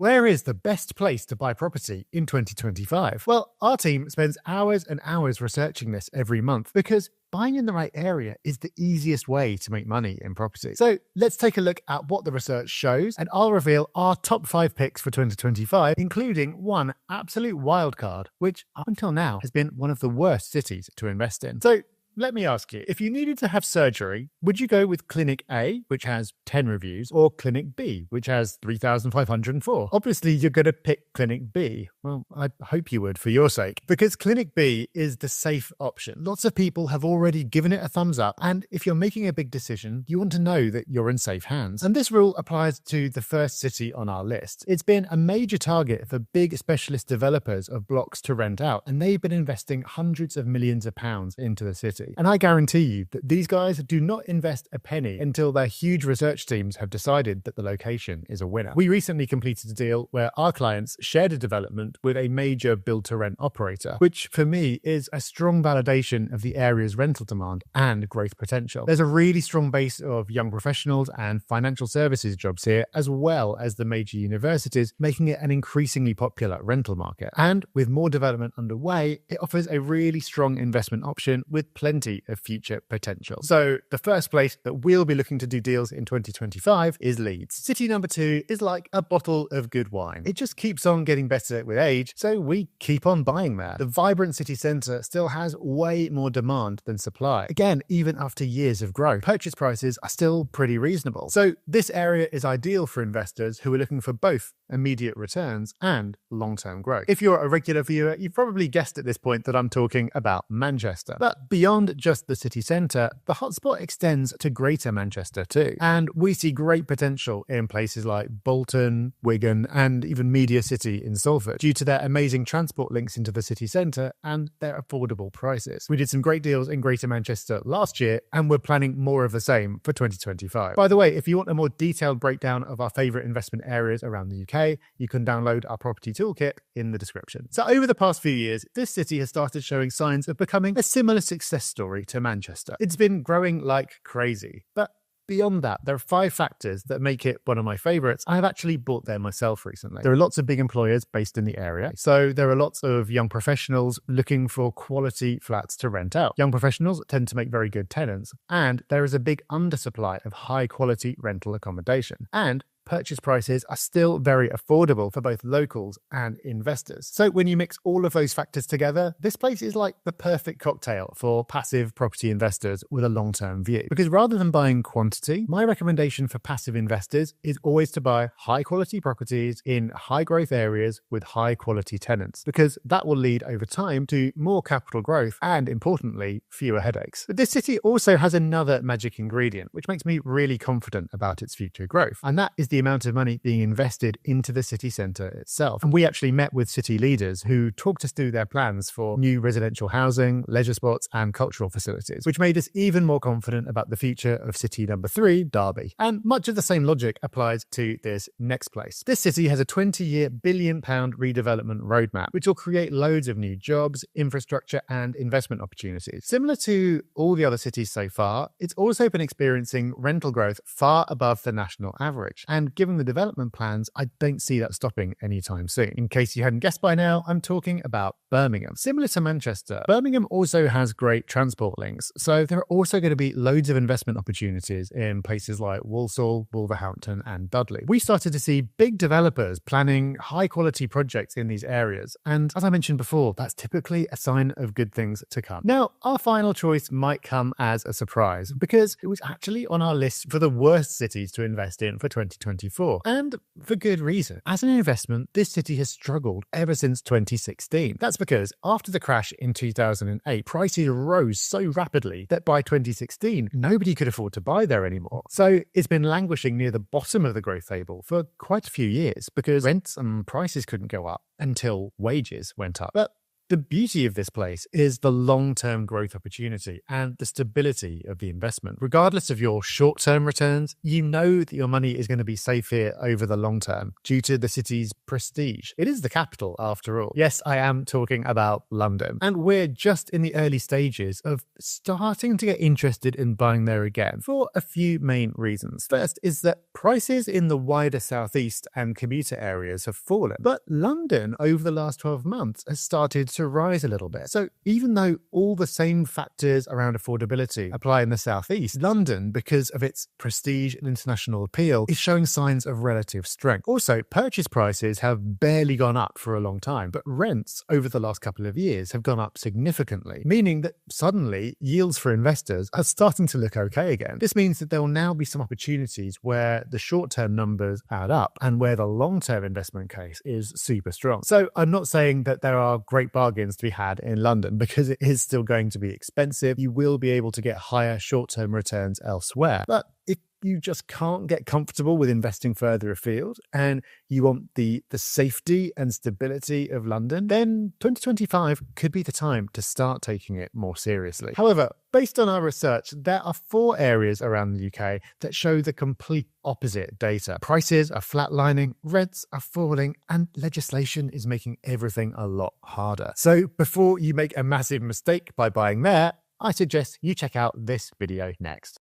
Where is the best place to buy property in 2025? Well, our team spends hours and hours researching this every month because buying in the right area is the easiest way to make money in property. So let's take a look at what the research shows, and I'll reveal our top 5 picks for 2025, including one absolute wildcard, which up until now has been one of the worst cities to invest in. So let me ask you, if you needed to have surgery, would you go with Clinic A, which has 10 reviews, or Clinic B, which has 3,504? Obviously, you're going to pick Clinic B. Well, I hope you would for your sake, because Clinic B is the safe option. Lots of people have already given it a thumbs up, and if you're making a big decision, you want to know that you're in safe hands. And this rule applies to the first city on our list. It's been a major target for big specialist developers of blocks to rent out, and they've been investing hundreds of millions of pounds into the city. And I guarantee you that these guys do not invest a penny until their huge research teams have decided that the location is a winner. We recently completed a deal where our clients shared a development with a major build-to-rent operator, which for me is a strong validation of the area's rental demand and growth potential. There's a really strong base of young professionals and financial services jobs here, as well as the major universities, making it an increasingly popular rental market. And with more development underway, it offers a really strong investment option with plenty of future potential. So the first place that we'll be looking to do deals in 2025 is Leeds. City number 2 is like a bottle of good wine. It just keeps on getting better with age, so we keep on buying there. The vibrant city centre still has way more demand than supply. Again, even after years of growth, purchase prices are still pretty reasonable. So this area is ideal for investors who are looking for both immediate returns and long-term growth. If you're a regular viewer, you've probably guessed at this point that I'm talking about Manchester. But beyond just the city centre, the hotspot extends to Greater Manchester too. And we see great potential in places like Bolton, Wigan, and even Media City in Salford due to their amazing transport links into the city centre and their affordable prices. We did some great deals in Greater Manchester last year, and we're planning more of the same for 2025. By the way, if you want a more detailed breakdown of our favourite investment areas around the UK, you can download our property toolkit in the description. So over the past few years, this city has started showing signs of becoming a similar success story to Manchester. It's been growing like crazy, but beyond that, there are 5 factors that make it one of my favourites. I've actually bought there myself recently. There are lots of big employers based in the area, so there are lots of young professionals looking for quality flats to rent out. Young professionals tend to make very good tenants, and there is a big undersupply of high quality rental accommodation. And purchase prices are still very affordable for both locals and investors. So when you mix all of those factors together, this place is like the perfect cocktail for passive property investors with a long-term view. Because rather than buying quantity, my recommendation for passive investors is always to buy high-quality properties in high-growth areas with high-quality tenants, because that will lead over time to more capital growth and, importantly, fewer headaches. But this city also has another magic ingredient, which makes me really confident about its future growth, and that is the amount of money being invested into the city centre itself. And we actually met with city leaders who talked us through their plans for new residential housing, leisure spots and cultural facilities, which made us even more confident about the future of city number 3, Derby. And much of the same logic applies to this next place. This city has a 20-year £1 billion redevelopment roadmap, which will create loads of new jobs, infrastructure and investment opportunities. Similar to all the other cities so far, it's also been experiencing rental growth far above the national average. And given the development plans, I don't see that stopping anytime soon. In case you hadn't guessed by now, I'm talking about Birmingham. Similar to Manchester, Birmingham also has great transport links, so there are also going to be loads of investment opportunities in places like Walsall, Wolverhampton and Dudley. We started to see big developers planning high-quality projects in these areas, and as I mentioned before, that's typically a sign of good things to come. Now, our final choice might come as a surprise, because it was actually on our list for the worst cities to invest in for 2024. And for good reason. As an investment, this city has struggled ever since 2016. That's because after the crash in 2008, prices rose so rapidly that by 2016, nobody could afford to buy there anymore. So it's been languishing near the bottom of the growth table for quite a few years because rents and prices couldn't go up until wages went up. But The beauty of this place is the long-term growth opportunity and the stability of the investment. Regardless of your short-term returns, you know that your money is going to be safe here over the long term due to the city's prestige. It is the capital, after all. Yes, I am talking about London, and we're just in the early stages of starting to get interested in buying there again for a few main reasons. First is that prices in the wider southeast and commuter areas have fallen, but London over the last 12 months has started to rise a little bit. So even though all the same factors around affordability apply in the southeast, London, because of its prestige and international appeal, is showing signs of relative strength. Also, purchase prices have barely gone up for a long time, but rents over the last couple of years have gone up significantly, meaning that suddenly yields for investors are starting to look okay again. This means that there will now be some opportunities where the short-term numbers add up and where the long-term investment case is super strong. So I'm not saying that there are great bargains to be had in London, because it is still going to be expensive. You will be able to get higher short-term returns elsewhere. But if you just can't get comfortable with investing further afield and you want the safety and stability of London, then 2025 could be the time to start taking it more seriously. However, based on our research, there are 4 areas around the UK that show the complete opposite data. Prices are flatlining, rents are falling, and legislation is making everything a lot harder. So before you make a massive mistake by buying there, I suggest you check out this video next.